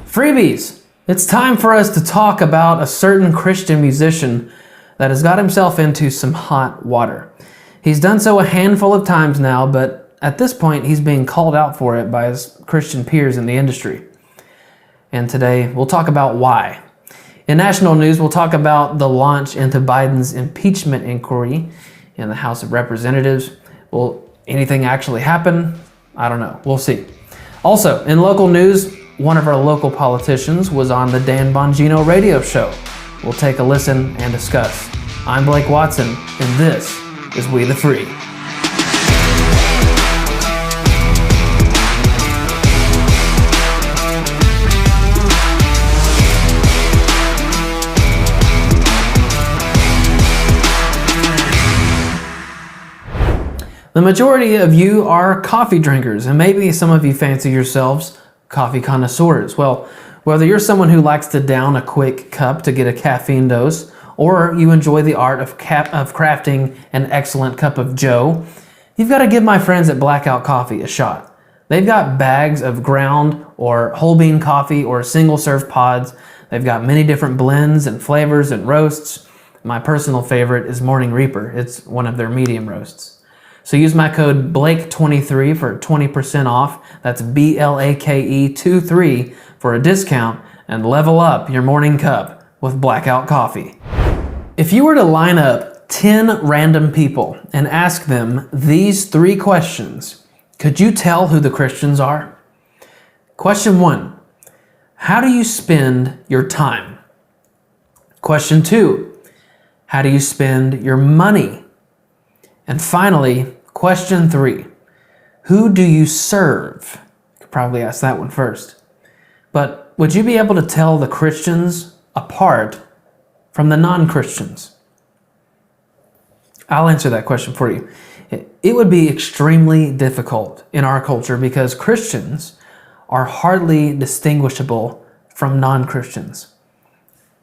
Freebies! It's time for us to talk about a certain Christian musician that has got himself into some hot water. He's done so a handful of times now, but at this point he's being called out for it by his Christian peers in the industry. And today we'll talk about why. In national news, we'll talk about the launch into Biden's impeachment inquiry in the House of Representatives. Will anything actually happen? I don't know. We'll see. Also, in local news, one of our local politicians was on the Dan Bongino radio show. We'll take a listen and discuss. I'm Blake Watson, and this is We the Free. The majority of you are coffee drinkers, and maybe some of you fancy yourselves coffee connoisseurs. Well, whether you're someone who likes to down a quick cup to get a caffeine dose, or you enjoy the art of crafting an excellent cup of joe, you've got to give my friends at Blackout Coffee a shot. They've got bags of ground or whole bean coffee or single serve pods. They've got many different blends and flavors and roasts. My personal favorite is Morning Reaper. It's one of their medium roasts. So use my code BLAKE23 for 20% off. That's BLAKE23 for a discount, and level up your morning cup with Blackout Coffee. If you were to line up 10 random people and ask them these 3 questions, could you tell who the Christians are? Question 1, how do you spend your time? Question 2, how do you spend your money? And finally, question 3, who do you serve? You could probably ask that one first. But would you be able to tell the Christians apart from the non-Christians? I'll answer that question for you. It would be extremely difficult in our culture because Christians are hardly distinguishable from non-Christians.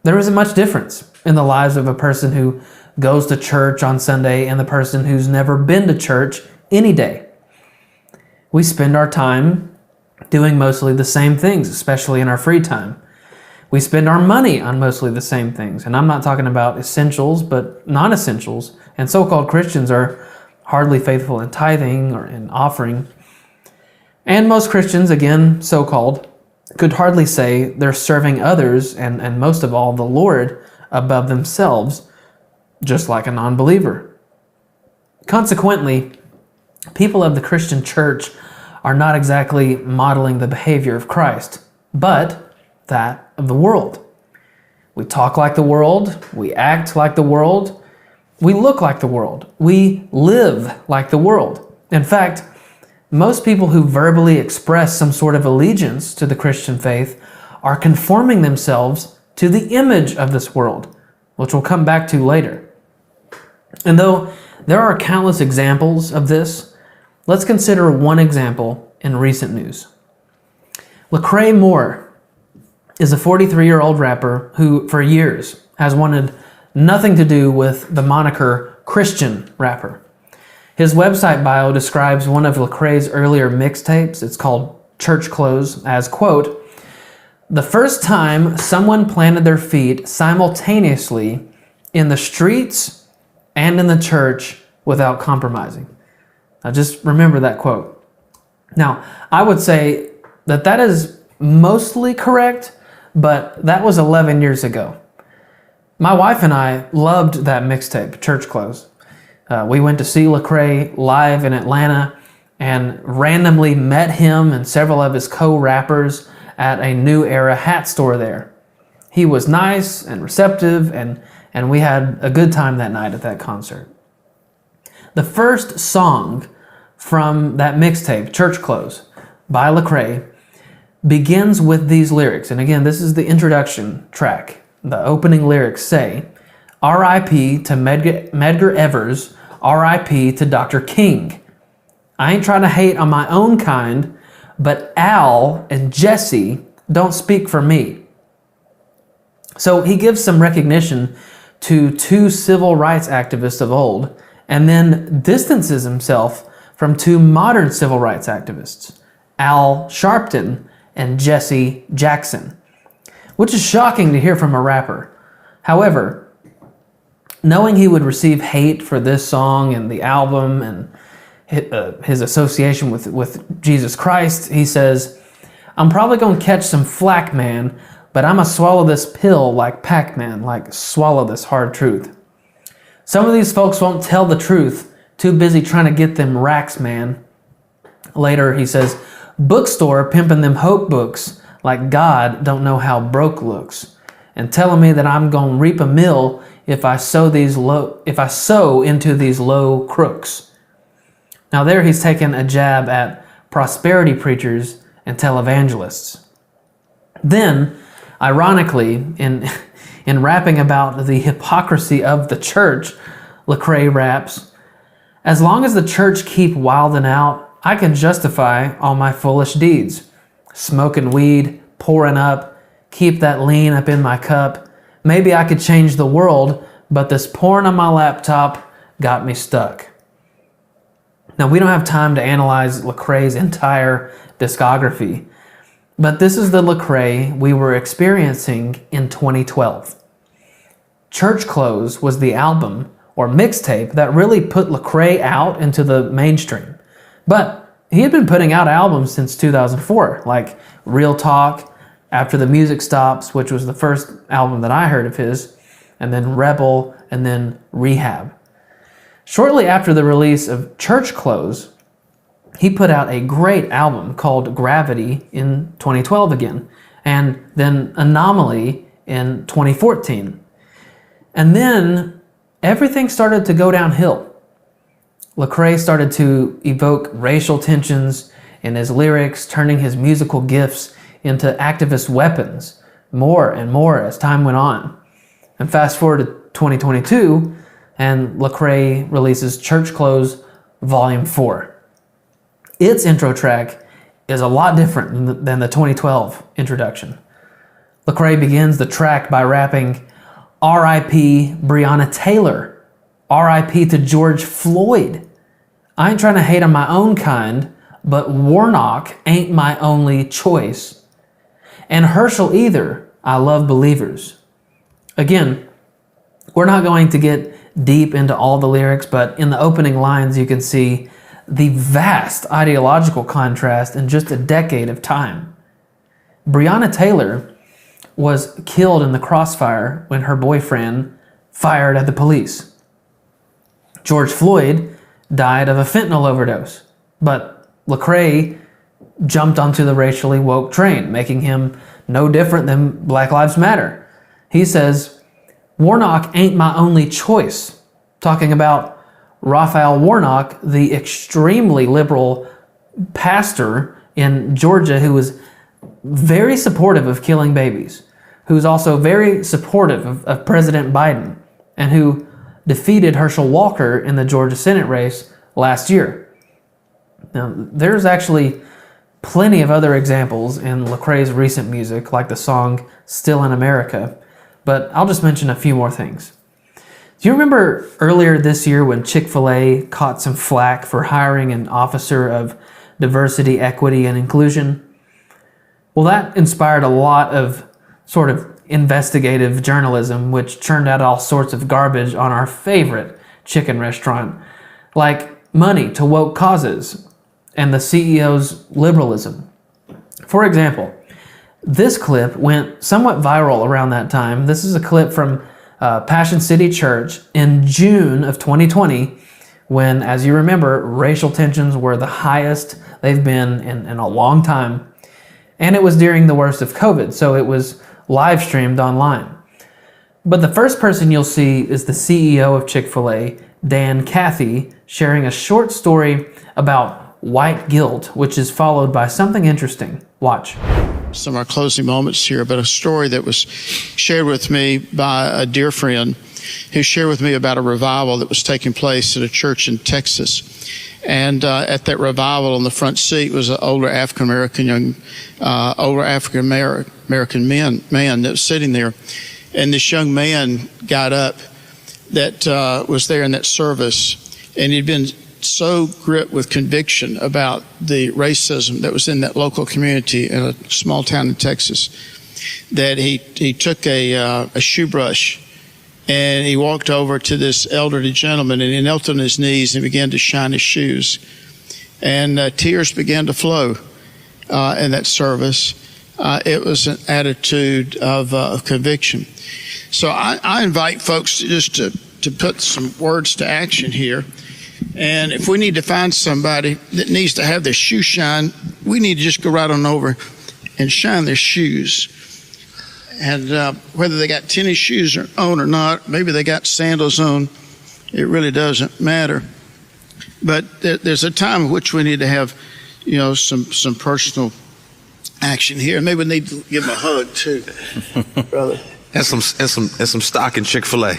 There isn't much difference in the lives of a person who goes to church on Sunday and the person who's never been to church any day. We spend our time doing mostly the same things, especially in our free time. We spend our money on mostly the same things. And I'm not talking about essentials, but non-essentials. And so-called Christians are hardly faithful in tithing or in offering. And most Christians, again, so-called, could hardly say they're serving others and most of all the Lord above themselves, just like a non-believer. Consequently, people of the Christian church are not exactly modeling the behavior of Christ, but that of the world. We talk like the world, we act like the world, we look like the world, we live like the world. In fact, most people who verbally express some sort of allegiance to the Christian faith are conforming themselves to the image of this world, which we'll come back to later. And though there are countless examples of this, let's consider one example in recent news. Lecrae is a 43-year-old rapper who, for years, has wanted nothing to do with the moniker Christian rapper. His website bio describes one of Lecrae's earlier mixtapes, it's called Church Clothes, as, quote, "the first time someone planted their feet simultaneously in the streets and in the church without compromising." Now just remember that quote. Now, I would say that is mostly correct, but that was 11 years ago. My wife and I loved that mixtape, Church Clothes. We went to see Lecrae live in Atlanta and randomly met him and several of his co-rappers at a New Era hat store there. He was nice and receptive, and we had a good time that night at that concert. The first song from that mixtape, Church Clothes, by Lecrae, begins with these lyrics. And again, this is the introduction track. The opening lyrics say, "R.I.P. to Medgar Evers, R.I.P. to Dr. King. I ain't trying to hate on my own kind, but Al and Jesse don't speak for me." So he gives some recognition to 2 civil rights activists of old, and then distances himself from 2 modern civil rights activists, Al Sharpton and Jesse Jackson, which is shocking to hear from a rapper. However, knowing he would receive hate for this song and the album and his association with Jesus Christ, he says, "I'm probably going to catch some flack, man, but I'm going to swallow this pill like Pac-Man, like swallow this hard truth. Some of these folks won't tell the truth, too busy trying to get them racks, man." Later, he says, "Bookstore pimping them hope books like God don't know how broke looks, and telling me that I'm going to reap a mill if I sow into these low crooks." Now there he's taken a jab at prosperity preachers and televangelists. Then, ironically, in rapping about the hypocrisy of the church, Lecrae raps, "As long as the church keep wilding out, I can justify all my foolish deeds. Smoking weed, pouring up, keep that lean up in my cup. Maybe I could change the world, but this porn on my laptop got me stuck." Now, we don't have time to analyze Lecrae's entire discography, but this is the Lecrae we were experiencing in 2012. Church Clothes was the album or mixtape that really put Lecrae out into the mainstream. But he had been putting out albums since 2004, like Real Talk, After the Music Stops, which was the first album that I heard of his, and then Rebel, and then Rehab. Shortly after the release of Church Clothes, he put out a great album called Gravity in 2012 again, and then Anomaly in 2014. And then everything started to go downhill. Lecrae started to evoke racial tensions in his lyrics, turning his musical gifts into activist weapons more and more as time went on. And fast forward to 2022, and Lecrae releases Church Clothes Volume 4. Its intro track is a lot different than the 2012 introduction. Lecrae begins the track by rapping, "R.I.P. Breonna Taylor, R.I.P. to George Floyd. I ain't trying to hate on my own kind, but Warnock ain't my only choice. And Herschel either, I love believers." Again, we're not going to get deep into all the lyrics, but in the opening lines you can see the vast ideological contrast in just a decade of time. Breonna Taylor was killed in the crossfire when her boyfriend fired at the police. George Floyd died of a fentanyl overdose, but Lecrae jumped onto the racially woke train, making him no different than Black Lives Matter. He says, "Warnock ain't my only choice," talking about Raphael Warnock, the extremely liberal pastor in Georgia who was very supportive of killing babies, who's also very supportive of President Biden, and who defeated Herschel Walker in the Georgia Senate race last year. Now, there's actually plenty of other examples in Lecrae's recent music, like the song Still in America, but I'll just mention a few more things. Do you remember earlier this year when Chick-fil-A caught some flack for hiring an officer of diversity, equity, and inclusion? Well, that inspired a lot of sort of investigative journalism, which churned out all sorts of garbage on our favorite chicken restaurant, like money to woke causes and the CEO's liberalism. For example, this clip went somewhat viral around that time. This is a clip from Passion City Church in June of 2020, when, as you remember, racial tensions were the highest they've been in a long time. And it was during the worst of COVID, so it was live streamed online. But the first person you'll see is the CEO of Chick-fil-A, Dan Cathy, sharing a short story about white guilt, which is followed by something interesting. Watch. Some of our closing moments here, but a story that was shared with me by a dear friend who shared with me about a revival that was taking place at a church in Texas. And at that revival, on the front seat was an older African American man that was sitting there. And this young man got up that was there in that service, and he'd been so gripped with conviction about the racism that was in that local community in a small town in Texas that he took a shoe brush and he walked over to this elderly gentleman and he knelt on his knees and began to shine his shoes. And tears began to flow in that service. It was an attitude of conviction. So I invite folks to put some words to action here. And if we need to find somebody that needs to have their shoe shine, we need to just go right on over and shine their shoes. And whether they got tennis shoes on or not, maybe they got sandals on, it really doesn't matter. But there's a time in which we need to have, some personal action here. Maybe we need to give them a hug too, brother. And some stock in Chick-fil-A.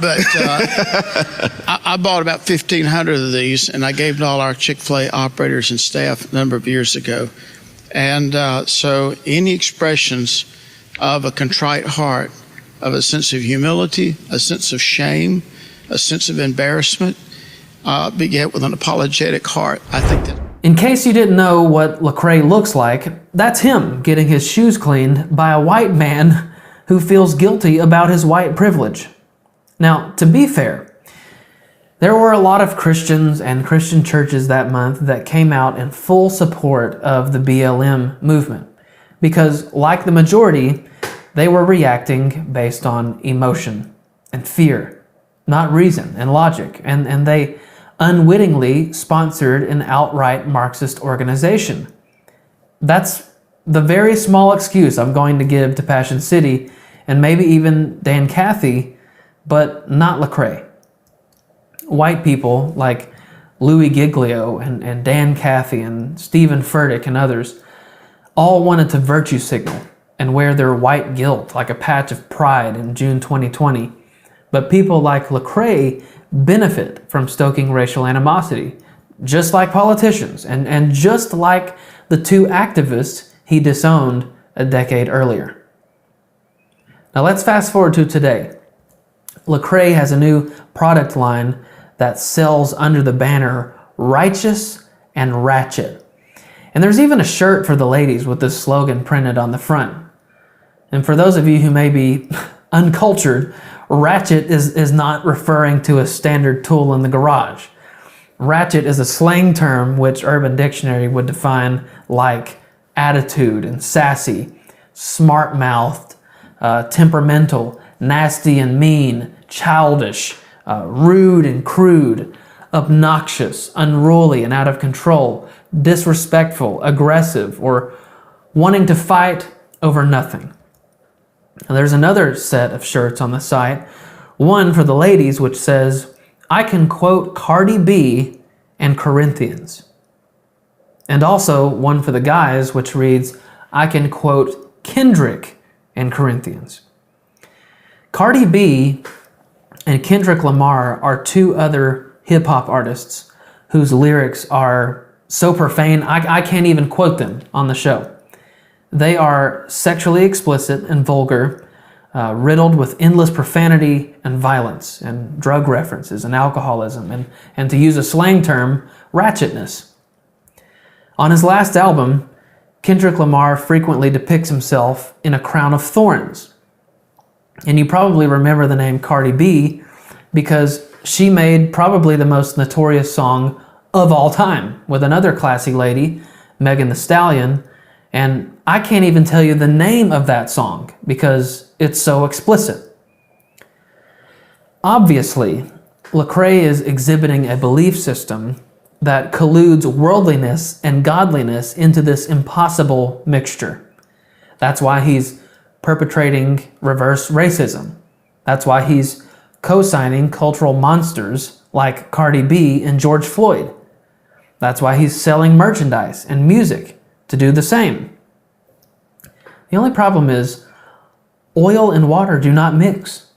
But I bought about 1,500 of these, and I gave to all our Chick-fil-A operators and staff a number of years ago. And so any expressions of a contrite heart, of a sense of humility, a sense of shame, a sense of embarrassment, beget with an apologetic heart. I think that. In case you didn't know what Lecrae looks like, that's him getting his shoes cleaned by a white man who feels guilty about his white privilege. Now, to be fair, there were a lot of Christians and Christian churches that month that came out in full support of the BLM movement because, like the majority, they were reacting based on emotion and fear, not reason and logic, and they unwittingly sponsored an outright Marxist organization. That's the very small excuse I'm going to give to Passion City and maybe even Dan Cathy, but not Lecrae. White people like Louis Giglio and Dan Cathy and Stephen Furtick and others all wanted to virtue signal and wear their white guilt like a patch of pride in June 2020. But people like Lecrae benefit from stoking racial animosity, just like politicians and just like the two activists he disowned a decade earlier. Now let's fast forward to today. Lecrae has a new product line that sells under the banner Righteous and Ratchet. And there's even a shirt for the ladies with this slogan printed on the front. And for those of you who may be uncultured, ratchet is not referring to a standard tool in the garage. Ratchet is a slang term which Urban Dictionary would define like attitude and sassy, smart-mouthed, temperamental, nasty and mean, childish, rude and crude, obnoxious, unruly and out of control, disrespectful, aggressive, or wanting to fight over nothing. Now, there's another set of shirts on the site, one for the ladies which says, I can quote Cardi B and Corinthians. And also one for the guys which reads, I can quote Kendrick and Corinthians. Cardi B and Kendrick Lamar are two other hip-hop artists whose lyrics are so profane, I can't even quote them on the show. They are sexually explicit and vulgar, riddled with endless profanity and violence and drug references and alcoholism and to use a slang term, ratchetness. On his last album, Kendrick Lamar frequently depicts himself in a crown of thorns. And you probably remember the name Cardi B because she made probably the most notorious song of all time with another classy lady, Megan Thee Stallion, and I can't even tell you the name of that song because it's so explicit. Obviously, Lecrae is exhibiting a belief system that colludes worldliness and godliness into this impossible mixture. That's why he's perpetrating reverse racism. That's why he's co-signing cultural monsters like Cardi B and George Floyd. That's why he's selling merchandise and music to do the same. The only problem is oil and water do not mix.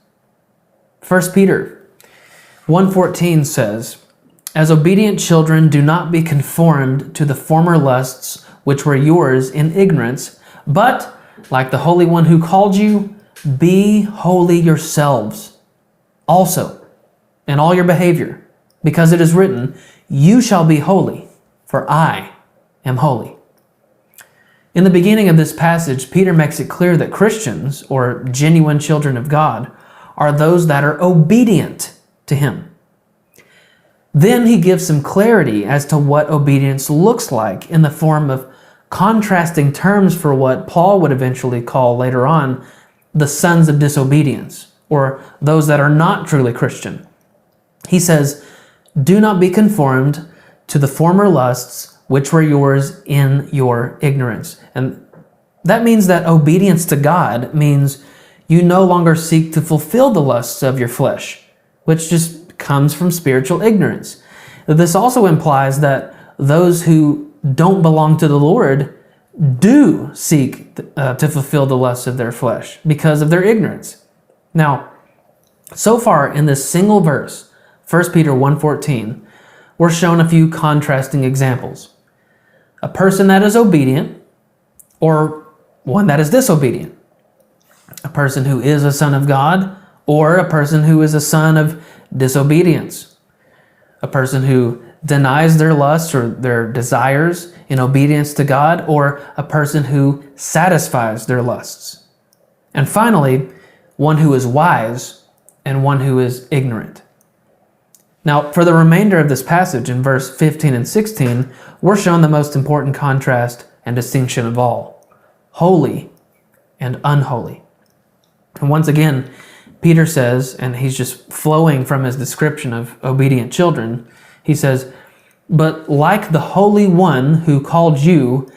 1 Peter 1:14 says, As obedient children, do not be conformed to the former lusts which were yours in ignorance, but, like the Holy One who called you, be holy yourselves also in all your behavior, because it is written, "You shall be holy, for I am holy." In the beginning of this passage, Peter makes it clear that Christians, or genuine children of God, are those that are obedient to him. Then he gives some clarity as to what obedience looks like in the form of contrasting terms for what Paul would eventually call later on the sons of disobedience, or those that are not truly Christian. He says, "Do not be conformed to the former lusts which were yours in your ignorance." And that means that obedience to God means you no longer seek to fulfill the lusts of your flesh, which just comes from spiritual ignorance. This also implies that those who don't belong to the Lord do seek to fulfill the lusts of their flesh because of their ignorance. Now, so far in this single verse, 1 Peter 1:14, we're shown a few contrasting examples. A person that is obedient or one that is disobedient. A person who is a son of God or a person who is a son of disobedience. A person who denies their lusts or their desires in obedience to God, or a person who satisfies their lusts. And finally, one who is wise and one who is ignorant. Now, for the remainder of this passage in verse 15 and 16, we're shown the most important contrast and distinction of all: holy and unholy. And once again, Peter says, and he's just flowing from his description of obedient children, he says, "But like the Holy One who called you,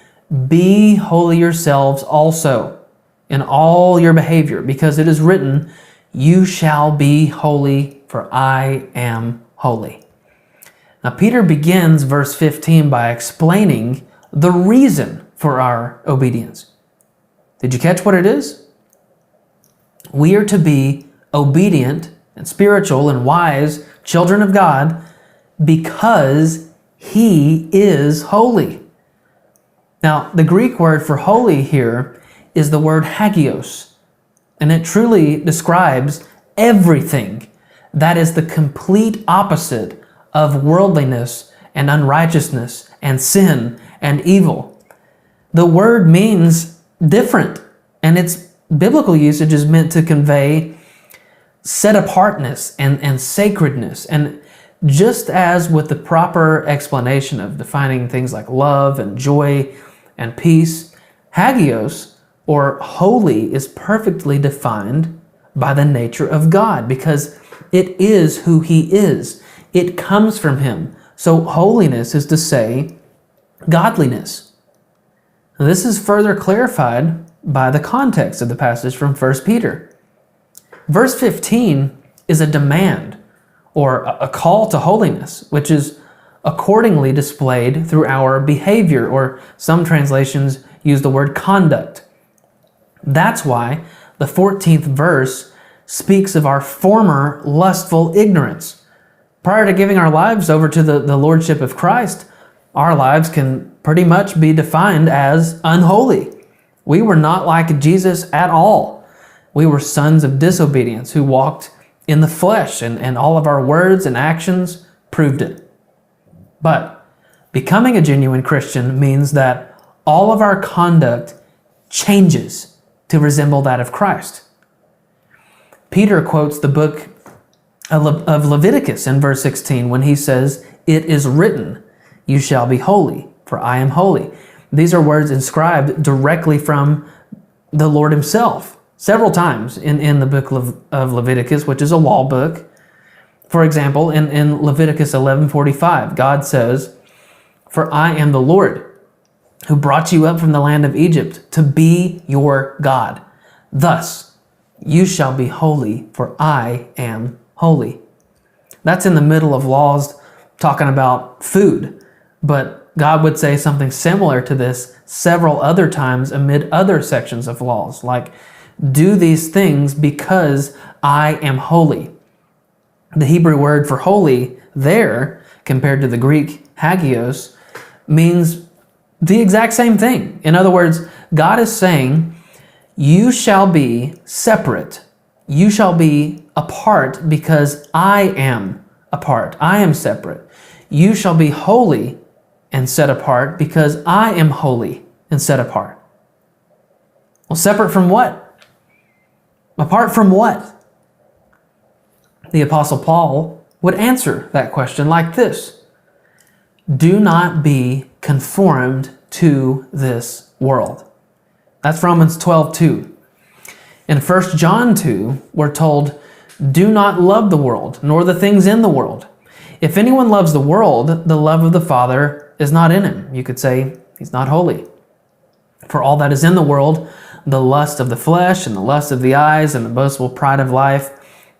be holy yourselves also in all your behavior, because it is written, you shall be holy, for I am holy." Now, Peter begins verse 15 by explaining the reason for our obedience. Did you catch what it is? We are to be obedient and spiritual and wise children of God because He is holy. Now, the Greek word for holy here is the word hagios, and it truly describes everything that is the complete opposite of worldliness and unrighteousness and sin and evil. The word means different, and its biblical usage is meant to convey set apartness and sacredness. And just as with the proper explanation of defining things like love and joy and peace, hagios, or holy, is perfectly defined by the nature of God, because it is who He is. It comes from Him. So holiness is to say godliness. Now, this is further clarified by the context of the passage from 1 Peter. Verse 15 is a demand or a call to holiness, which is accordingly displayed through our behavior, or some translations use the word conduct. That's why the 14th verse speaks of our former lustful ignorance. Prior to giving our lives over to the Lordship of Christ, our lives can pretty much be defined as unholy. We were not like Jesus at all. We were sons of disobedience who walked in the flesh, and all of our words and actions proved it. But becoming a genuine Christian means that all of our conduct changes to resemble that of Christ. Peter quotes the book of Leviticus in verse 16 when he says, "It is written, you shall be holy, for I am holy." These are words inscribed directly from the Lord Himself several times in the book of Leviticus, which is a law book. For example, in Leviticus 11:45, God says, "For I am the Lord who brought you up from the land of Egypt to be your God. Thus, you shall be holy, for I am holy." That's in the middle of laws talking about food, but God would say something similar to this several other times amid other sections of laws, like, "Do these things because I am holy." The Hebrew word for holy there, compared to the Greek hagios, means the exact same thing. In other words, God is saying, you shall be separate. You shall be apart because I am apart. I am separate. You shall be holy and set apart because I am holy and set apart. Well, separate from what? Apart from what? The Apostle Paul would answer that question like this: do not be conformed to this world. That's Romans 12:2. In 1 John 2, we're told, do not love the world, nor the things in the world. If anyone loves the world, the love of the Father is not in him. You could say he's not holy. For all that is in the world, the lust of the flesh and the lust of the eyes and the boastful pride of life,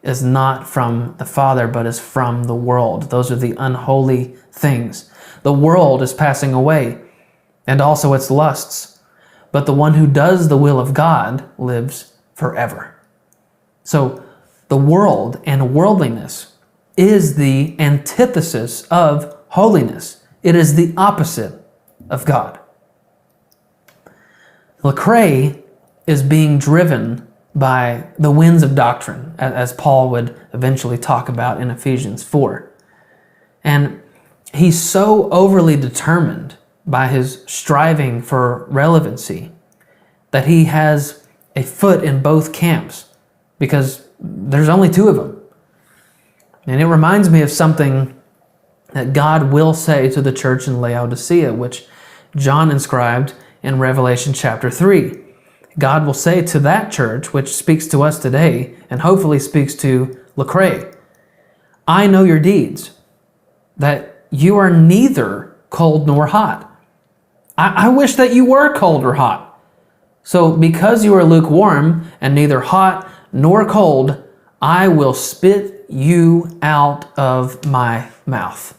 is not from the Father, but is from the world. Those are the unholy things. The world is passing away, and also its lusts. But the one who does the will of God lives forever. So the world and worldliness is the antithesis of holiness. It is the opposite of God. Lecrae is being driven by the winds of doctrine, as Paul would eventually talk about in Ephesians 4. And he's so overly determined by his striving for relevancy that he has a foot in both camps, because there's only two of them. And it reminds me of something that God will say to the church in Laodicea, which John inscribed in Revelation chapter 3. God will say to that church, which speaks to us today, and hopefully speaks to Lecrae, I know your deeds, that you are neither cold nor hot. I wish that you were cold or hot. So because you are lukewarm and neither hot nor cold, I will spit you out of my mouth.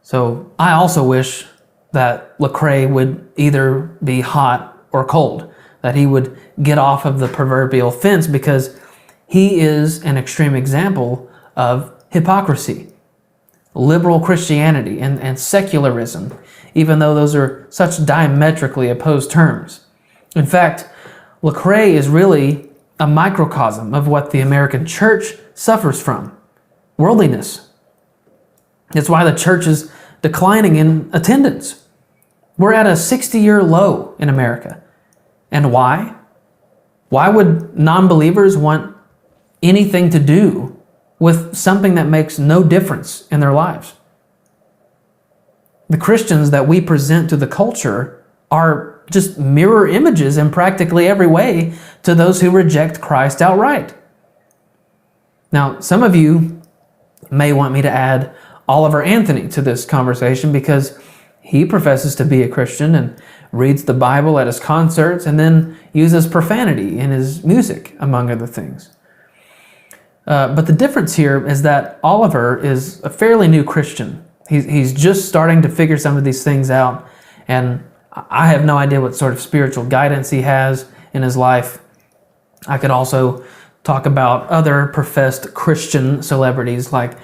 So I also wish that Lecrae would either be hot or cold, that he would get off of the proverbial fence, because he is an extreme example of hypocrisy, liberal Christianity, and secularism, even though those are such diametrically opposed terms. In fact, Lecrae is really a microcosm of what the American church suffers from: worldliness. It's why the church is declining in attendance. We're at a 60-year low in America. And why? Why would non-believers want anything to do with something that makes no difference in their lives? The Christians that we present to the culture are just mirror images in practically every way to those who reject Christ outright. Now, some of you may want me to add Oliver Anthony to this conversation, because he professes to be a Christian and reads the Bible at his concerts and then uses profanity in his music, among other things. But the difference here is that Oliver is a fairly new Christian. He's just starting to figure some of these things out, and I have no idea what sort of spiritual guidance he has in his life. I could also talk about other professed Christian celebrities like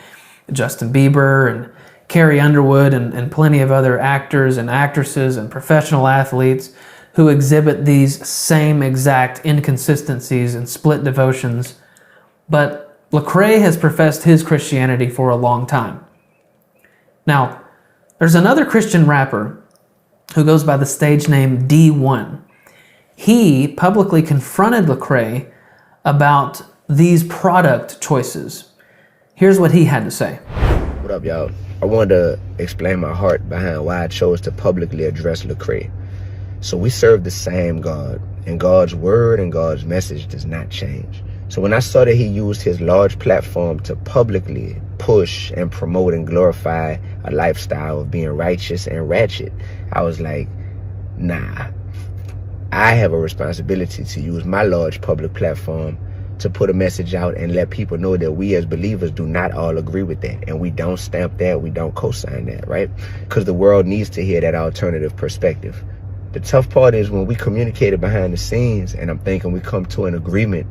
Justin Bieber and Carrie Underwood and plenty of other actors and actresses and professional athletes who exhibit these same exact inconsistencies and split devotions. But Lecrae has professed his Christianity for a long time. Now, there's another Christian rapper who goes by the stage name D1. He publicly confronted Lecrae about these product choices. Here's what he had to say. What up, y'all? I wanted to explain my heart behind why I chose to publicly address Lecrae. So we serve the same God, and God's word and God's message does not change. So when I saw that he used his large platform to publicly push and promote and glorify a lifestyle of being righteous and ratchet, I was like, nah. I have a responsibility to use my large public platform to put a message out and let people know that we as believers do not all agree with that, and we don't stamp that, we don't co-sign that, right? Because the world needs to hear that alternative perspective. The tough part is when we communicate it behind the scenes, and I'm thinking we come to an agreement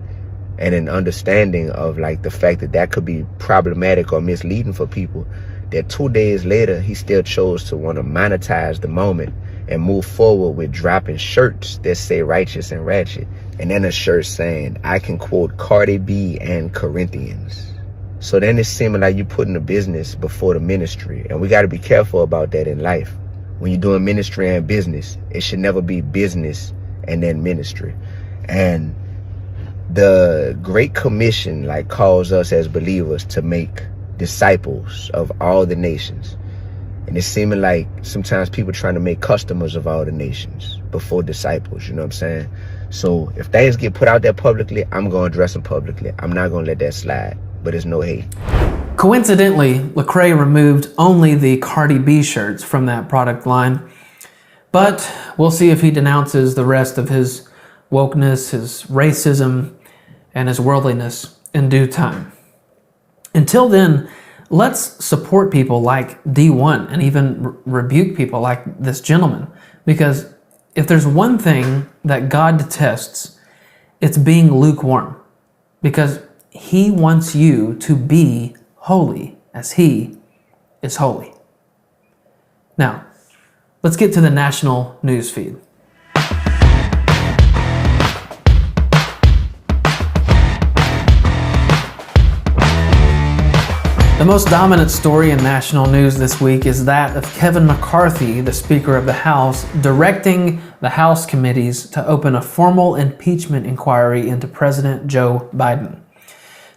and an understanding of like the fact that that could be problematic or misleading for people, that 2 days later he still chose to want to monetize the moment and move forward with dropping shirts that say righteous and ratchet, and then a shirt saying, I can quote Cardi B and Corinthians. So then it's seeming like you're putting the business before the ministry. And we got to be careful about that in life. When you're doing ministry and business, it should never be business and then ministry. And the Great Commission like calls us as believers to make disciples of all the nations. And it's seeming like sometimes people trying to make customers of all the nations before disciples, you know what I'm saying? So if things get put out there publicly, I'm going to address them publicly. I'm not going to let that slide, but it's no hate. Coincidentally, Lecrae removed only the Cardi B shirts from that product line, but we'll see if he denounces the rest of his wokeness, his racism, and his worldliness in due time. Until then, let's support people like D1 and even rebuke people like this gentleman, because if there's one thing that God detests, it's being lukewarm, because he wants you to be holy as he is holy. Now, let's get to the national newsfeed. The most dominant story in national news this week is that of Kevin McCarthy, the Speaker of the House, directing the House committees to open a formal impeachment inquiry into President Joe Biden.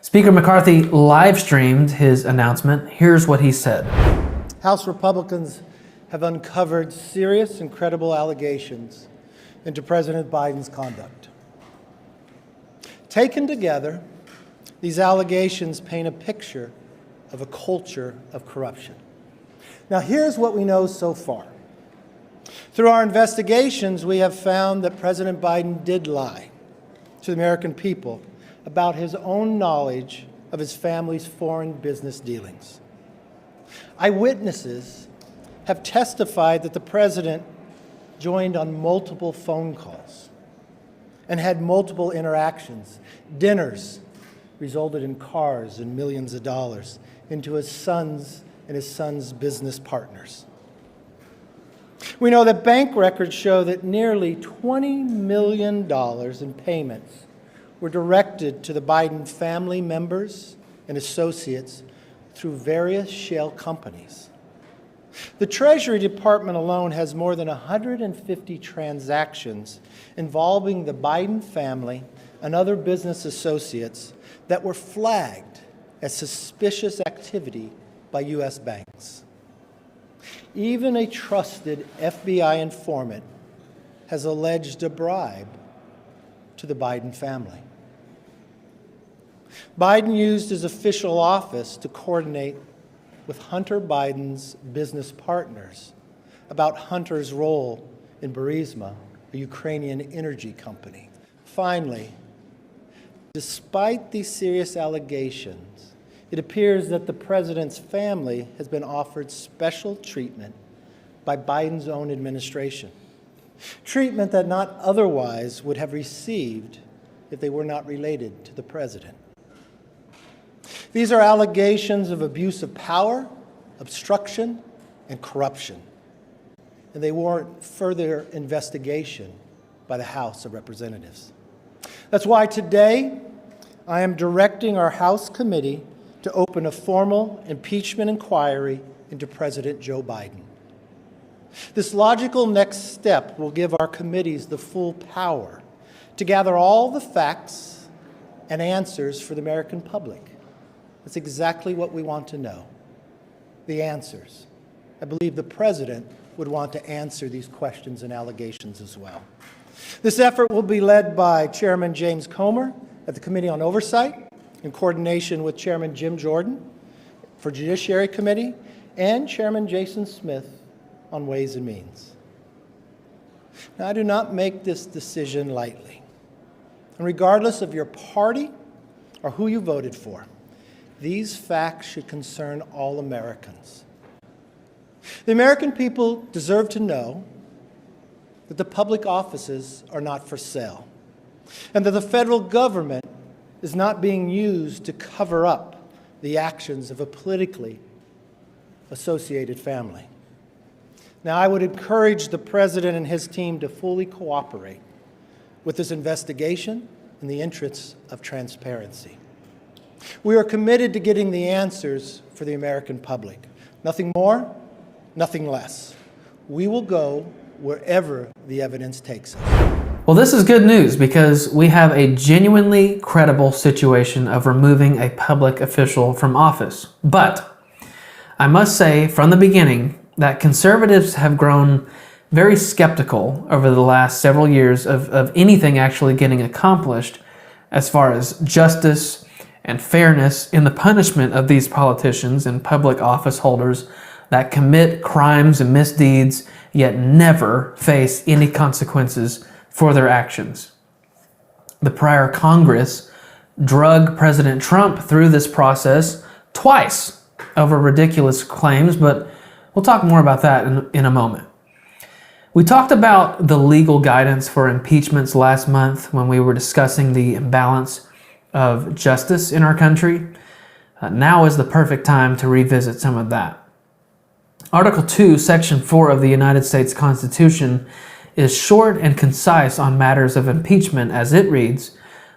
Speaker McCarthy live-streamed his announcement. Here's what he said. House Republicans have uncovered serious and credible allegations into President Biden's conduct. Taken together, these allegations paint a picture of a culture of corruption. Now, here's what we know so far. Through our investigations, we have found that President Biden did lie to the American people about his own knowledge of his family's foreign business dealings. Eyewitnesses have testified that the president joined on multiple phone calls and had multiple interactions. Dinners resulted in cars and millions of dollars into his son's and his son's business partners. We know that bank records show that nearly $20 million in payments were directed to the Biden family members and associates through various shell companies. The Treasury Department alone has more than 150 transactions involving the Biden family and other business associates that were flagged as suspicious activity by U.S. banks. Even a trusted FBI informant has alleged a bribe to the Biden family. Biden used his official office to coordinate with Hunter Biden's business partners about Hunter's role in Burisma, a Ukrainian energy company. Finally, despite these serious allegations, it appears that the president's family has been offered special treatment by Biden's own administration, treatment that not otherwise would have received if they were not related to the president. These are allegations of abuse of power, obstruction, and corruption, and they warrant further investigation by the House of Representatives. That's why today I am directing our House committee to open a formal impeachment inquiry into President Joe Biden. This logical next step will give our committees the full power to gather all the facts and answers for the American public. That's exactly what we want to know, the answers. I believe the president would want to answer these questions and allegations as well. This effort will be led by Chairman James Comer at the Committee on Oversight, in coordination with Chairman Jim Jordan for Judiciary Committee and Chairman Jason Smith on Ways and Means. Now, I do not make this decision lightly. And regardless of your party or who you voted for, these facts should concern all Americans. The American people deserve to know that the public offices are not for sale, and that the federal government is not being used to cover up the actions of a politically associated family. Now, I would encourage the president and his team to fully cooperate with this investigation in the interests of transparency. We are committed to getting the answers for the American public. Nothing more, nothing less. We will go wherever the evidence takes us. Well, this is good news because we have a genuinely credible situation of removing a public official from office. But I must say from the beginning that conservatives have grown very skeptical over the last several years of anything actually getting accomplished as far as justice and fairness in the punishment of these politicians and public office holders that commit crimes and misdeeds yet never face any consequences for their actions. The prior Congress drug President Trump through this process twice over ridiculous claims, but we'll talk more about that in a moment. We talked about the legal guidance for impeachments last month when we were discussing the imbalance of justice in our country. Now is the perfect time to revisit some of that. Article 2, Section 4 of the United States Constitution is short and concise on matters of impeachment as it reads,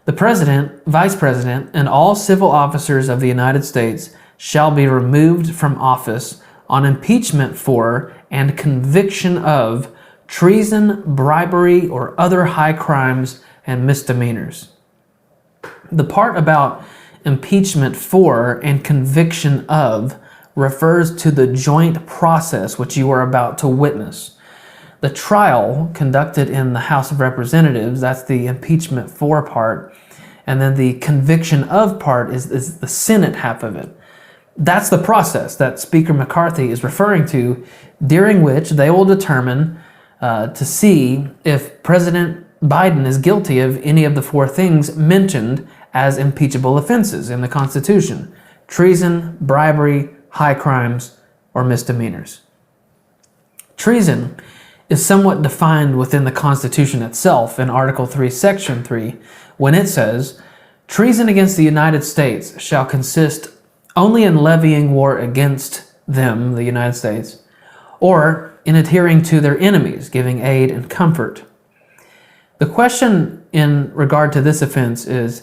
"The President, Vice President, and all civil officers of the United States shall be removed from office on impeachment for and conviction of treason, bribery, or other high crimes and misdemeanors." The part about impeachment for and conviction of refers to the joint process which you are about to witness. The trial conducted in the House of Representatives, that's the impeachment for part, and then the conviction of part is the Senate half of it. That's the process that Speaker McCarthy is referring to, during which they will determine to see if President Biden is guilty of any of the four things mentioned as impeachable offenses in the Constitution: treason, bribery, high crimes, or misdemeanors. Treason is somewhat defined within the Constitution itself in Article 3, Section 3, when it says, "Treason against the United States shall consist only in levying war against them," the United States, "or in adhering to their enemies, giving aid and comfort." The question in regard to this offense is,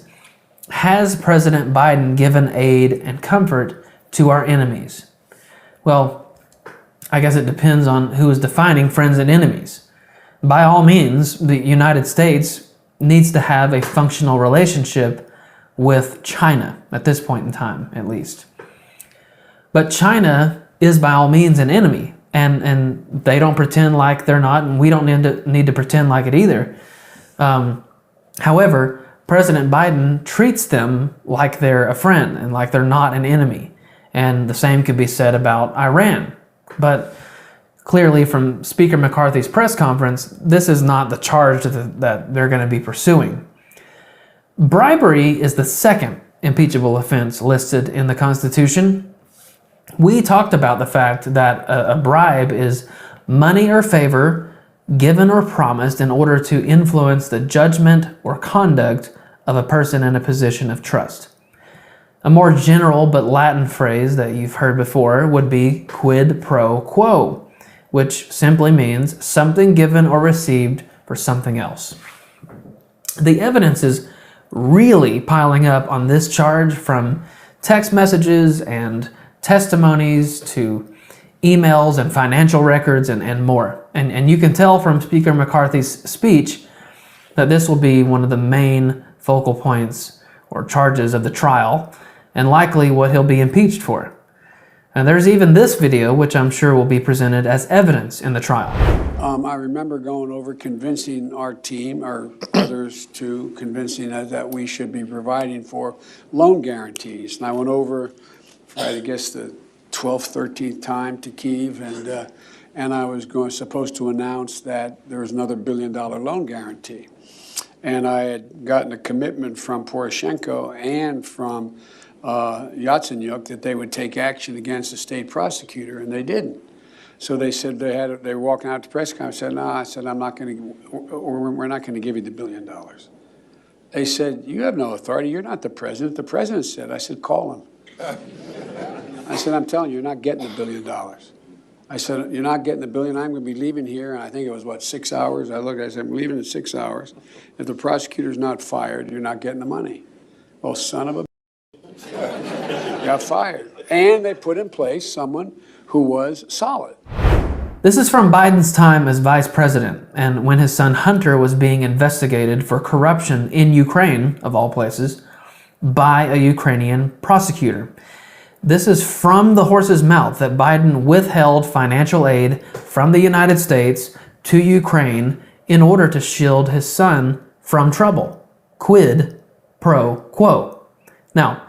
has President Biden given aid and comfort to our enemies? Well, I guess it depends on who is defining friends and enemies. By all means, the United States needs to have a functional relationship with China at this point in time, at least. But China is by all means an enemy, and they don't pretend like they're not, and we don't need to pretend like it either. However, President Biden treats them like they're a friend and like they're not an enemy. And the same could be said about Iran. But clearly from Speaker McCarthy's press conference, this is not the charge that they're going to be pursuing. Bribery is the second impeachable offense listed in the Constitution. We talked about the fact that a bribe is money or favor given or promised in order to influence the judgment or conduct of a person in a position of trust. A more general but Latin phrase that you've heard before would be quid pro quo, which simply means something given or received for something else. The evidence is really piling up on this charge, from text messages and testimonies to emails and financial records and more. And you can tell from Speaker McCarthy's speech that this will be one of the main focal points or charges of the trial, and likely what he'll be impeached for. And there's even this video, which I'm sure will be presented as evidence in the trial. I remember going over convincing our team, or others too, convincing us that we should be providing for loan guarantees. And I went over for, I guess, the 12th, 13th time to Kyiv, and I was supposed to announce that there was another $1 billion loan guarantee. And I had gotten a commitment from Poroshenko and from Yatsenyuk that they would take action against the state prosecutor, and they didn't. So they said they were walking out to press conference. I said, "No," I said, "I'm not going to, or we're not going to give you the $1 billion." They said, "You have no authority. You're not the president." The president said. I said, "Call him." I said, "I'm telling you, you're not getting the $1 billion." I said, you're not getting the $1 billion. I'm going to be leaving here. And I think it was, 6 hours? I said, I'm leaving in 6 hours. If the prosecutor's not fired, you're not getting the money. Well, son of a got fired. And they put in place someone who was solid. This is from Biden's time as vice president and when his son Hunter was being investigated for corruption in Ukraine, of all places, by a Ukrainian prosecutor. This is from the horse's mouth that Biden withheld financial aid from the United States to Ukraine in order to shield his son from trouble. Quid pro quo. Now,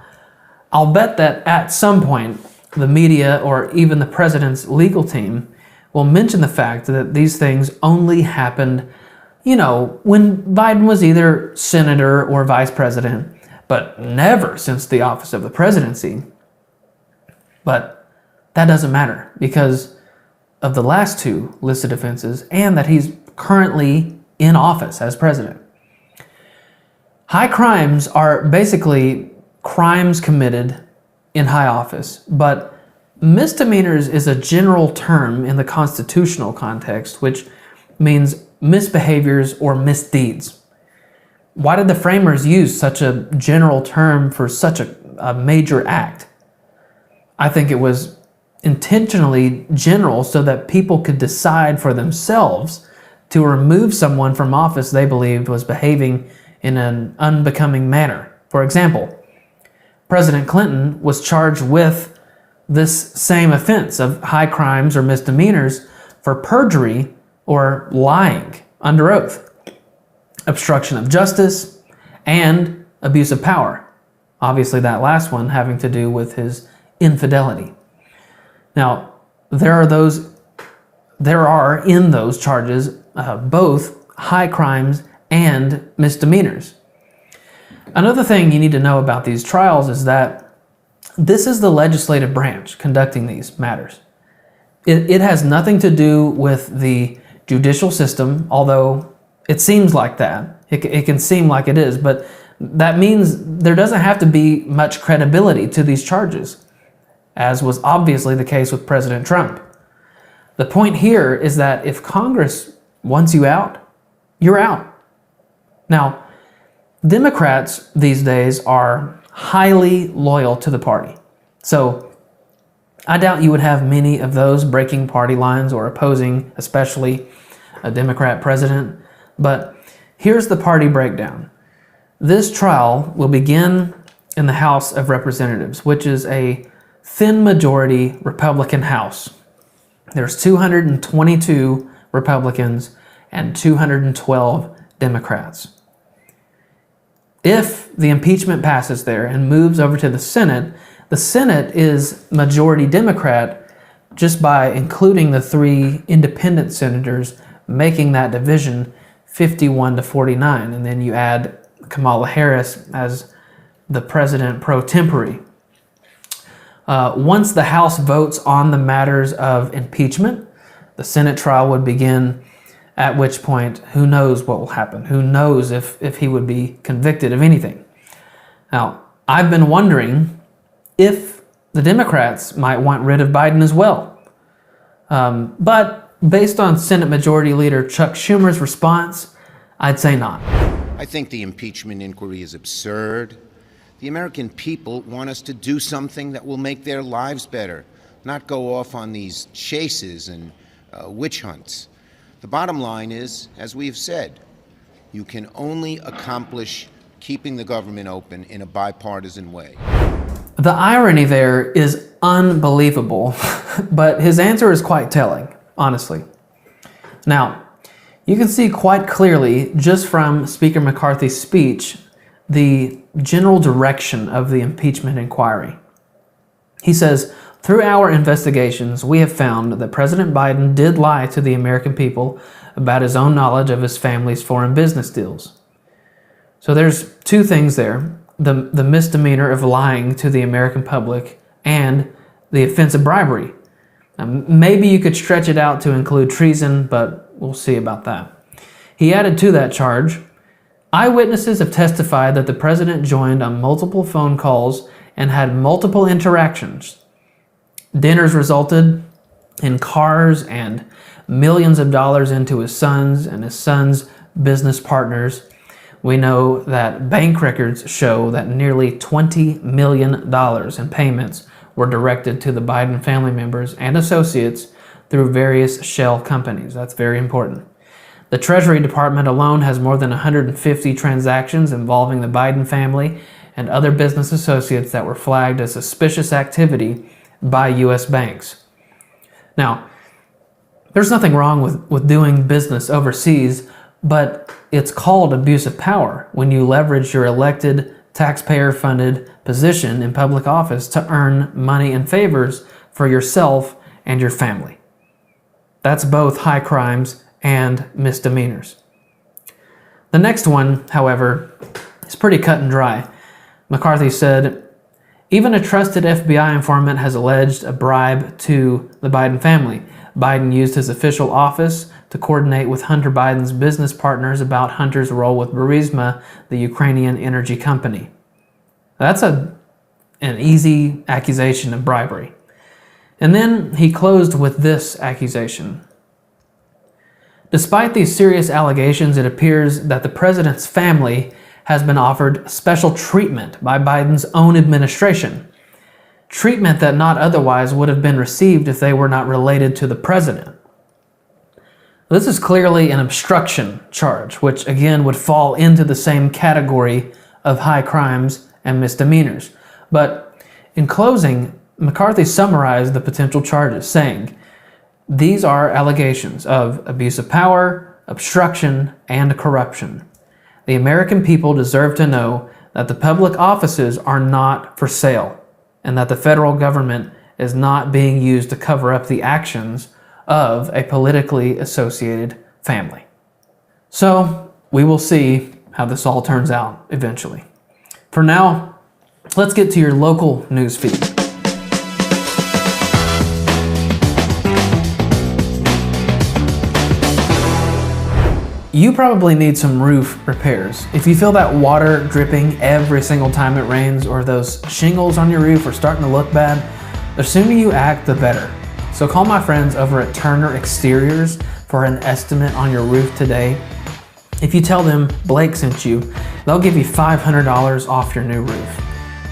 I'll bet that at some point, the media or even the president's legal team will mention the fact that these things only happened, when Biden was either senator or vice president, but never since the office of the presidency. But that doesn't matter because of the last two listed offenses and that he's currently in office as president. High crimes are basically crimes committed in high office, but misdemeanors is a general term in the constitutional context, which means misbehaviors or misdeeds. Why did the framers use such a general term for such a major act? I think it was intentionally general so that people could decide for themselves to remove someone from office they believed was behaving in an unbecoming manner. For example, President Clinton was charged with this same offense of high crimes or misdemeanors for perjury or lying under oath, obstruction of justice, and abuse of power. Obviously, that last one having to do with his infidelity. Now, there are in those charges both high crimes and misdemeanors. Another thing you need to know about these trials is that this is the legislative branch conducting these matters. It has nothing to do with the judicial system, although it seems like that. It can seem like it is, but that means there doesn't have to be much credibility to these charges, as was obviously the case with President Trump. The point here is that if Congress wants you out, you're out. Now, Democrats these days are highly loyal to the party. So I doubt you would have many of those breaking party lines or opposing, especially a Democrat president. But here's the party breakdown. This trial will begin in the House of Representatives, which is a thin majority Republican House. There's 222 Republicans and 212 Democrats. If the impeachment passes there and moves over to the Senate is majority Democrat just by including the 3 independent senators, making that division 51-49. And then you add Kamala Harris as the president pro tempore. Once the House votes on the matters of impeachment, the Senate trial would begin, at which point, who knows what will happen? Who knows if he would be convicted of anything? Now, I've been wondering if the Democrats might want rid of Biden as well. But based on Senate Majority Leader Chuck Schumer's response, I'd say not. I think the impeachment inquiry is absurd. The American people want us to do something that will make their lives better, not go off on these chases and witch hunts. The bottom line is, as we have said, you can only accomplish keeping the government open in a bipartisan way. The irony there is unbelievable, but his answer is quite telling, honestly. Now, you can see quite clearly just from Speaker McCarthy's speech the general direction of the impeachment inquiry. He says, "Through our investigations, we have found that President Biden did lie to the American people about his own knowledge of his family's foreign business deals." So there's 2 things there. The misdemeanor of lying to the American public and the offense of bribery. Now, maybe you could stretch it out to include treason, but we'll see about that. He added to that charge, "Eyewitnesses have testified that the president joined on multiple phone calls and had multiple interactions. Dinners resulted in cars and millions of dollars into his sons and his sons' business partners. We know that bank records show that nearly $20 million in payments were directed to the Biden family members and associates through various shell companies. That's very important. The Treasury Department alone has more than 150 transactions involving the Biden family and other business associates that were flagged as suspicious activity by U.S. banks. Now, there's nothing wrong with doing business overseas, but it's called abuse of power when you leverage your elected, taxpayer-funded position in public office to earn money and favors for yourself and your family. That's both high crimes and misdemeanors. The next one, however, is pretty cut and dry. McCarthy said, even a trusted FBI informant has alleged a bribe to the Biden family. Biden used his official office to coordinate with Hunter Biden's business partners about Hunter's role with Burisma, the Ukrainian energy company. That's an easy accusation of bribery. And then he closed with this accusation. Despite these serious allegations, it appears that the president's family has been offered special treatment by Biden's own administration. Treatment that not otherwise would have been received if they were not related to the president. This is clearly an obstruction charge, which again would fall into the same category of high crimes and misdemeanors. But in closing, McCarthy summarized the potential charges, saying, these are allegations of abuse of power, obstruction, and corruption. The American people deserve to know that the public offices are not for sale and that the federal government is not being used to cover up the actions of a politically associated family. So we will see how this all turns out eventually. For now, let's get to your local news feed. You probably need some roof repairs. If you feel that water dripping every single time it rains, or those shingles on your roof are starting to look bad, the sooner you act, the better. So call my friends over at Turner Exteriors for an estimate on your roof today. If you tell them Blake sent you, they'll give you $500 off your new roof.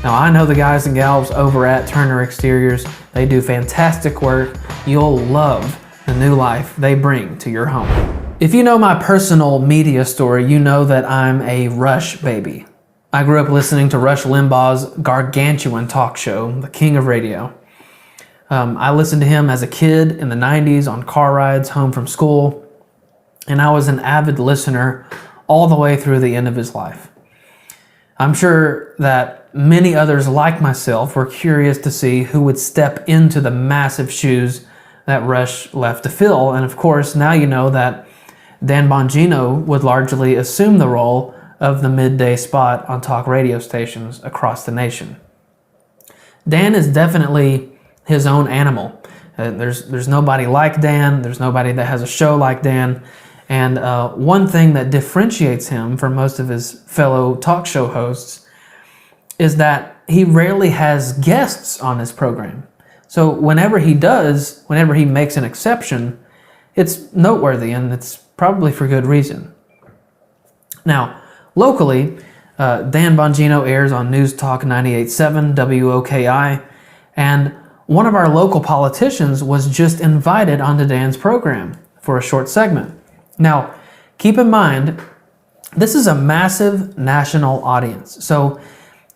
Now, I know the guys and gals over at Turner Exteriors. They do fantastic work. You'll love the new life they bring to your home. If you know my personal media story, you know that I'm a Rush baby. I grew up listening to Rush Limbaugh's gargantuan talk show, the king of radio. I listened to him as a kid in the 90s on car rides home from school, and I was an avid listener all the way through the end of his life. I'm sure that many others like myself were curious to see who would step into the massive shoes that Rush left to fill, and of course, now you know that Dan Bongino would largely assume the role of the midday spot on talk radio stations across the nation. Dan is definitely his own animal. There's nobody like Dan. There's nobody that has a show like Dan. And one thing that differentiates him from most of his fellow talk show hosts is that he rarely has guests on his program. So whenever he makes an exception, it's noteworthy, and it's probably for good reason. Now, locally, Dan Bongino airs on News Talk 98.7 WOKI, and one of our local politicians was just invited onto Dan's program for a short segment. Now, keep in mind, this is a massive national audience, so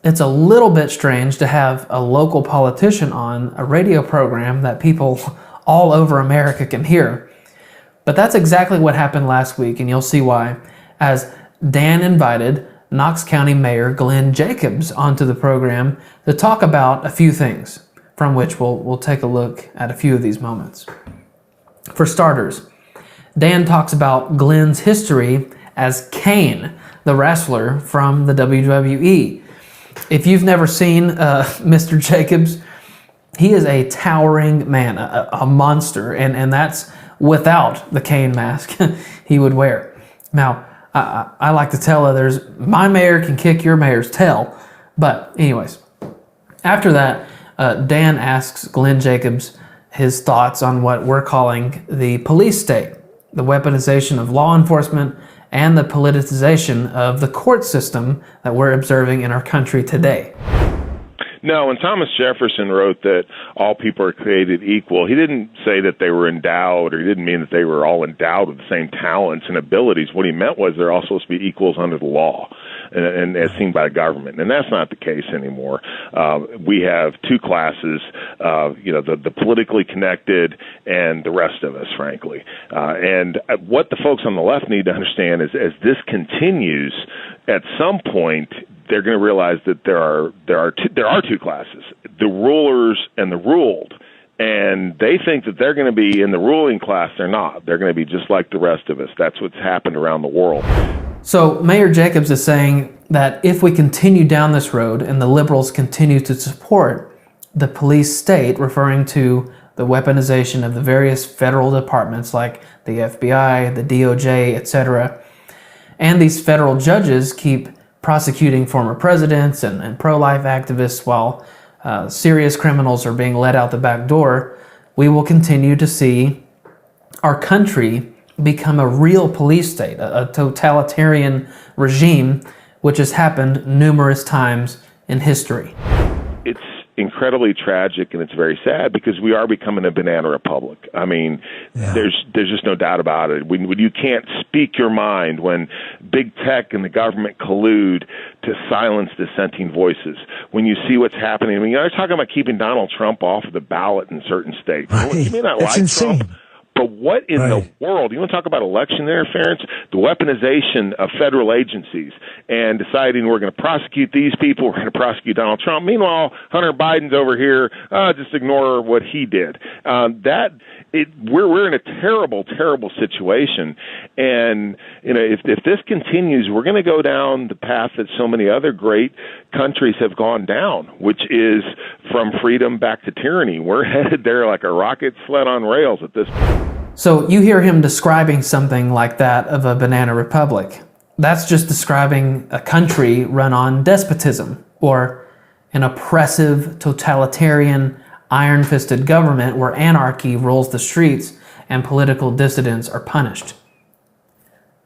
it's a little bit strange to have a local politician on a radio program that people all over America can hear. But that's exactly what happened last week, and you'll see why, as Dan invited Knox County Mayor Glenn Jacobs onto the program to talk about a few things, from which we'll take a look at a few of these moments. For starters, Dan talks about Glenn's history as Kane, the wrestler from the WWE. If you've never seen Mr. Jacobs, he is a towering man, a monster, and that's without the Kane mask he would wear. Now, I like to tell others, my mayor can kick your mayor's tail. But anyways, after that, Dan asks Glenn Jacobs his thoughts on what we're calling the police state, the weaponization of law enforcement, and the politicization of the court system that we're observing in our country today. No, when Thomas Jefferson wrote that all people are created equal, he didn't say that they were endowed, or he didn't mean that they were all endowed with the same talents and abilities. What he meant was they're all supposed to be equals under the law, and as seen by the government. And that's not the case anymore. We have two classes, the politically connected and the rest of us, frankly. And what the folks on the left need to understand is, as this continues, at some point, they're going to realize that there are two classes: the rulers and the ruled. And they think that they're going to be in the ruling class. They're not. They're going to be just like the rest of us. That's what's happened around the world. So Mayor Jacobs is saying that if we continue down this road and the liberals continue to support the police state, referring to the weaponization of the various federal departments like the FBI, the DOJ, etc., and these federal judges keep prosecuting former presidents and pro-life activists while serious criminals are being let out the back door, we will continue to see our country become a real police state, a totalitarian regime, which has happened numerous times in history. It's incredibly tragic, and it's very sad, because we are becoming a banana republic. I mean, there's just no doubt about it. When you can't speak your mind, when big tech and the government collude to silence dissenting voices, when you see what's happening. I mean, they're talking about keeping Donald Trump off of the ballot in certain states. Right. You may not That's like insane. Trump, but what in the world? You want to talk about election interference? The weaponization of federal agencies and deciding we're going to prosecute these people, we're going to prosecute Donald Trump. Meanwhile, Hunter Biden's over here, just ignore what he did. We're in a terrible, terrible situation. And, if this continues, we're going to go down the path that so many other great countries have gone down, which is from freedom back to tyranny. We're headed there like a rocket sled on rails at this point. So you hear him describing something like that of a banana republic. That's just describing a country run on despotism, or an oppressive, totalitarian, iron-fisted government where anarchy rules the streets and political dissidents are punished.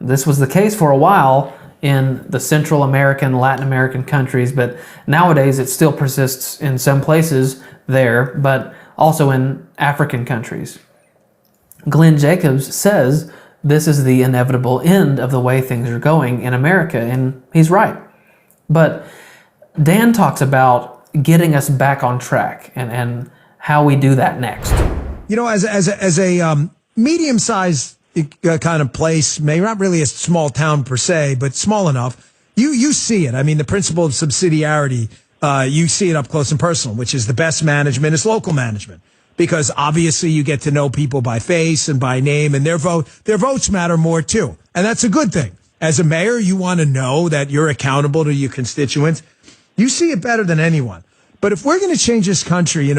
This was the case for a while in the Central American, Latin American countries, but nowadays it still persists in some places there, but also in African countries. Glenn Jacobs says this is the inevitable end of the way things are going in America, and he's right. But Dan talks about getting us back on track and how we do that next. As a medium-sized kind of place, maybe not really a small town per se, but small enough, you see it. I mean, the principle of subsidiarity, you see it up close and personal, which is the best management is local management. Because obviously you get to know people by face and by name, and their votes matter more too. And that's a good thing. As a mayor, you want to know that you're accountable to your constituents. You see it better than anyone. But if we're going to change this country,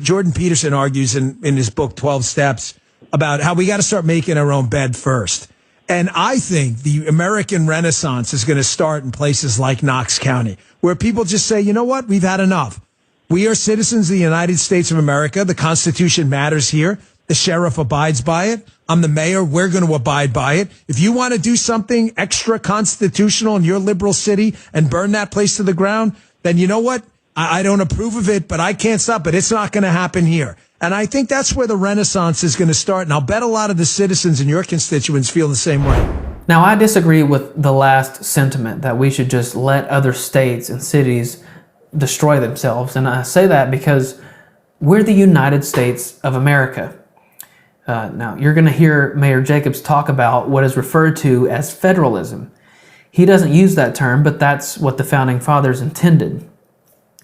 Jordan Peterson argues in his book, 12 Steps, about how we got to start making our own bed first. And I think the American Renaissance is going to start in places like Knox County, where people just say, you know what, we've had enough. We are citizens of the United States of America. The Constitution matters here. The sheriff abides by it. I'm the mayor. We're going to abide by it. If you want to do something extra constitutional in your liberal city and burn that place to the ground, then you know what? I don't approve of it, but I can't stop it. It's not going to happen here. And I think that's where the Renaissance is going to start. And I'll bet a lot of the citizens and your constituents feel the same way. Now, I disagree with the last sentiment that we should just let other states and cities destroy themselves. And I say that because we're the United States of America. Now, you're going to hear Mayor Jacobs talk about what is referred to as federalism. He doesn't use that term, but that's what the Founding Fathers intended.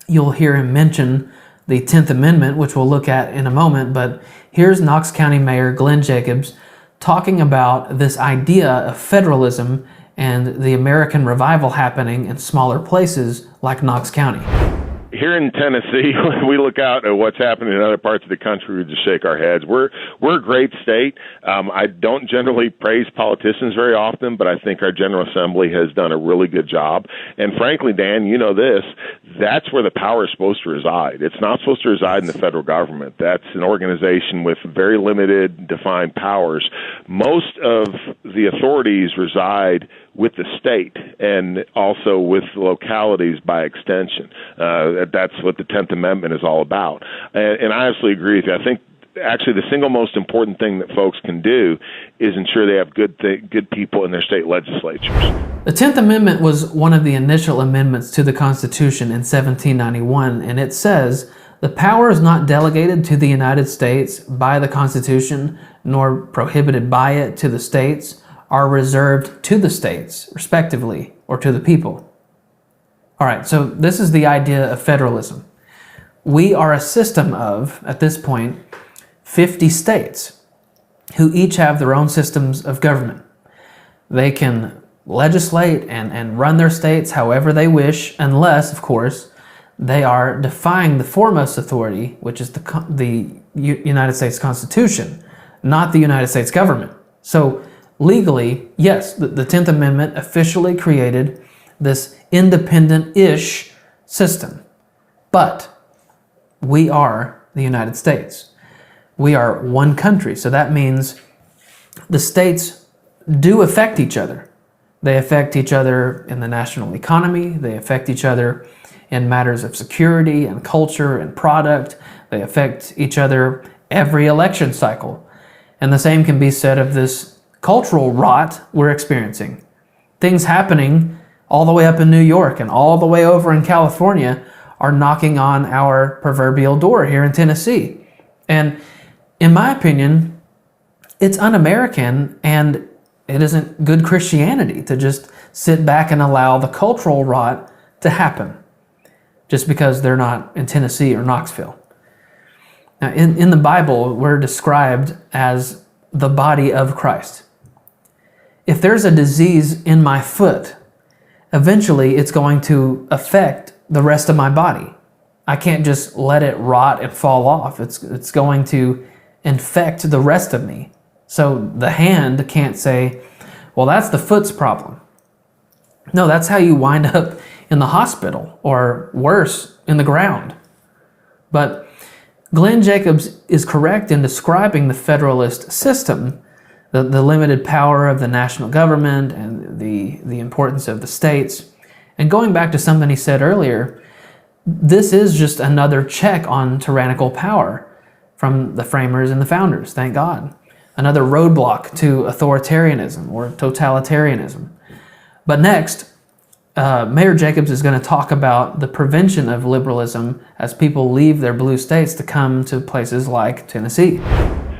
You'll hear him mention the 10th Amendment, which we'll look at in a moment, but here's Knox County Mayor Glenn Jacobs talking about this idea of federalism and the American revival happening in smaller places like Knox County. here in Tennessee, when we look out at what's happening in other parts of the country, we just shake our heads. We're a great state. I don't generally praise politicians very often, but I think our General Assembly has done a really good job. And frankly, Dan, you know this, that's where the power is supposed to reside. It's not supposed to reside in the federal government. That's an organization with very limited defined powers. Most of the authorities reside with the state and also with localities by extension. That's what the 10th Amendment is all about. And I absolutely agree with you. I think actually the single most important thing that folks can do is ensure they have good people in their state legislatures. The 10th Amendment was one of the initial amendments to the Constitution in 1791, and it says, "The power is not delegated to the United States by the Constitution, nor prohibited by it to the states, are reserved to the states, respectively, or to the people." All right, so this is the idea of federalism. We are a system of, at this point, 50 states who each have their own systems of government. They can legislate and run their states however they wish, unless, of course, they are defying the foremost authority, which is the United States Constitution, not the United States government. So legally, yes, the 10th Amendment officially created this independent-ish system. But we are the United States. We are one country, so that means the states do affect each other. They affect each other in the national economy. They affect each other in matters of security and culture and product. They affect each other every election cycle. And the same can be said of this cultural rot we're experiencing. Things happening all the way up in New York and all the way over in California are knocking on our proverbial door here in Tennessee. And in my opinion, it's un-American, and it isn't good Christianity to just sit back and allow the cultural rot to happen just because they're not in Tennessee or Knoxville. Now, in the Bible, we're described as the body of Christ. If there's a disease in my foot, eventually it's going to affect the rest of my body. I can't just let it rot and fall off. It's going to infect the rest of me. So the hand can't say, well, that's the foot's problem. No, that's how you wind up in the hospital, or worse, in the ground. But Glenn Jacobs is correct in describing the Federalist system, the limited power of the national government and the importance of the states. And going back to something he said earlier, this is just another check on tyrannical power from the framers and the founders, thank God. Another roadblock to authoritarianism or totalitarianism. But next, Mayor Jacobs is going to talk about the prevention of liberalism as people leave their blue states to come to places like Tennessee.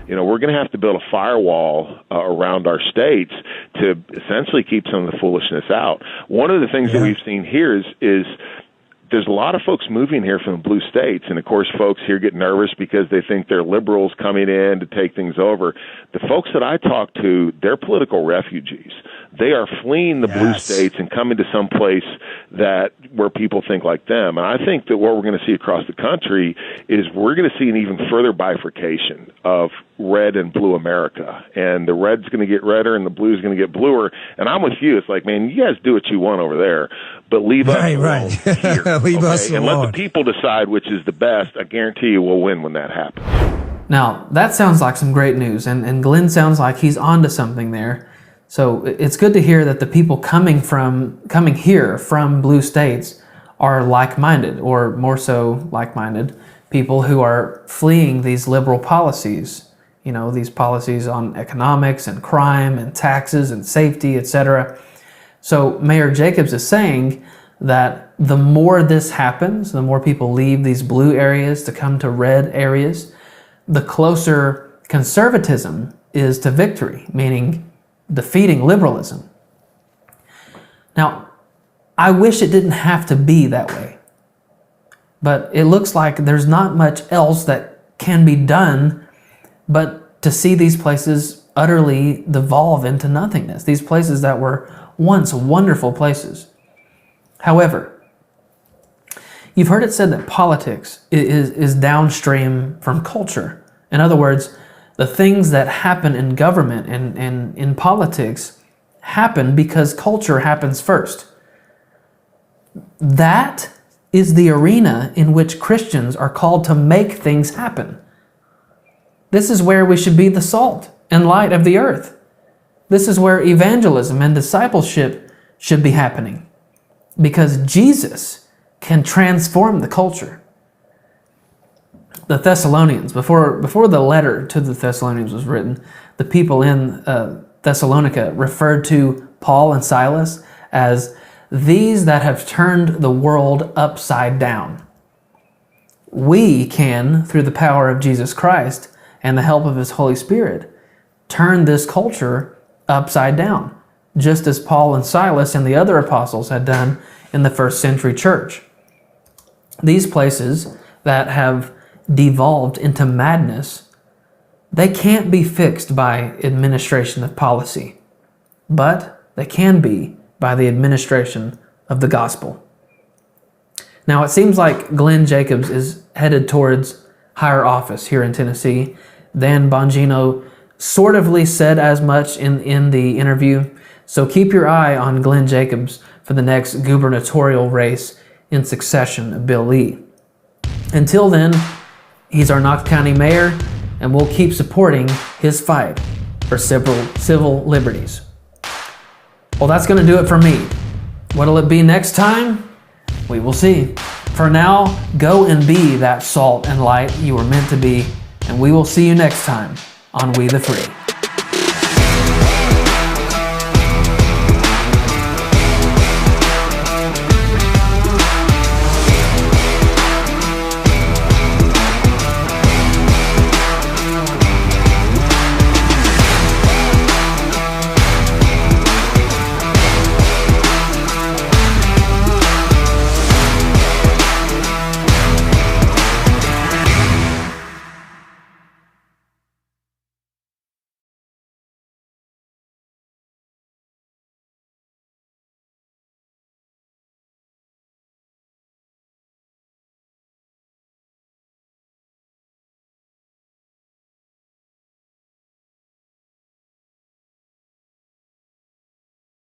You know, we're going to have to build a firewall around our states to essentially keep some of the foolishness out. One of the things that we've seen here is there's a lot of folks moving here from the blue states, and of course folks here get nervous because they think they're liberals coming in to take things over. The folks that I talk to, they're political refugees. They are fleeing the blue states and coming to some place where people think like them. And I think that what we're going to see across the country is we're going to see an even further bifurcation of red and blue America. And the red's going to get redder and the blue's going to get bluer. And I'm with you. It's like, man, you guys do what you want over there, but leave us alone here. Leave us and alone. let the people decide which is the best. I guarantee you we'll win when that happens. Now, that sounds like some great news, and Glenn sounds like he's onto something there. So it's good to hear that the people coming here from blue states are like-minded, or more so like-minded, people who are fleeing these liberal policies. You know, these policies on economics and crime and taxes and safety, etc. So Mayor Jacobs is saying that the more this happens, the more people leave these blue areas to come to red areas, the closer conservatism is to victory, meaning defeating liberalism. Now, I wish it didn't have to be that way, but it looks like there's not much else that can be done but to see these places utterly devolve into nothingness, these places that were once wonderful places. However, You've heard it said that politics is downstream from culture. In other words, the things that happen in government and in politics happen because culture happens first. That is the arena in which Christians are called to make things happen. This is where we should be the salt and light of the earth. This is where evangelism and discipleship should be happening, because Jesus can transform the culture. The Thessalonians, before the letter to the Thessalonians was written, the people in Thessalonica referred to Paul and Silas as these that have turned the world upside down. We can, through the power of Jesus Christ and the help of His Holy Spirit, turn this culture upside down, just as Paul and Silas and the other apostles had done in the first century church. These places that have devolved into madness, they can't be fixed by administration of policy, but they can be by the administration of the gospel. Now, it seems like Glenn Jacobs is headed towards higher office here in Tennessee. Dan Bongino sort ofly said as much in the interview, so keep your eye on Glenn Jacobs for the next gubernatorial race in succession of Bill Lee. Until then, he's our Knox County Mayor, and we'll keep supporting his fight for civil liberties. Well, that's going to do it for me. What'll it be next time? We will see. For now, go and be that salt and light you were meant to be, and we will see you next time on We the Free.